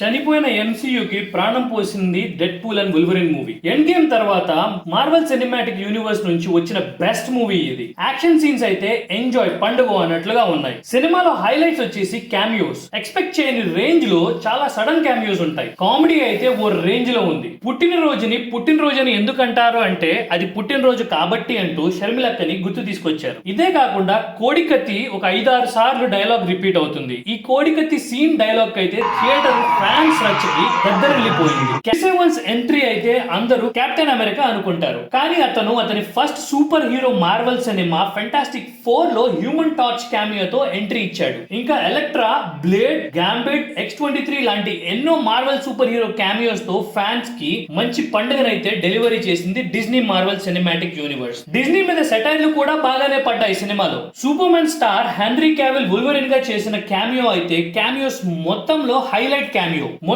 చనిపోయిన ఎంసీయూకి ప్రాణం పోసింది dead pool and వుల్వరిన్ movie. End game తర్వాత మార్వెల్ సినిమాటిక్ యూనివర్స్ నుంచి వచ్చిన బెస్ట్ మూవీ ఇది. యాక్షన్ సీన్స్ అయితే ఎంజాయ్ పండుగ అన్నట్లుగా ఉన్నాయి. సినిమాలో హైలైట్స్ వచ్చేసి క్యామియోస్. ఎక్స్పెక్ట్ చేయని రేంజ్ లో చాలా సడన్ క్యామియోస్ ఉంటాయి. కామెడీ అయితే ఓ రేంజ్ లో ఉంది. పుట్టినరోజుని ఎందుకు అంటారు అంటే అది పుట్టినరోజు కాబట్టి అంటూ షర్మిలక్కని గుర్తు తీసుకొచ్చారు. ఇదే కాకుండా కోడికత్తి ఒక 5-6 సార్లు డైలాగ్ రిపీట్ అవుతుంది. ఈ కోడికత్తి సీన్ డైలాగ్ అయితే థియేటర్ ఫ్యాన్స్ రచ్చకి దద్దరిల్లిపోయింది. క్రిస్ ఎవన్స్ ఎంట్రీ అయితే అందరూ కెప్టెన్ అమెరికా అనుకుంటారు, కానీ అతని first super hero Marvel cinema fantastic 4 లో హ్యూమన్ టార్చ్ క్యామియోతో ఎంట్రీ ఇచ్చాడు. ఇంకా ఎలక్ట్రా, బ్లేడ్, గ్యాంబిట్, X-23 లాంటి ఎన్నో మార్వెల్ సూపర్ హీరో క్యామియోస్ తో ఫ్యాన్స్ కి మంచి పండుగనైతే డెలివరీ చేసింది Disney Marvel cinematic universe. Disney మీద సెటైర్లు కూడా బాగానే పడ్డాయి సినిమాలో. Super man star henry Cavill వుల్వరిన్ గా చేసిన క్యామియో అయితే క్యామియోస్ మొత్తంలో హైలైట్ క్యామియో.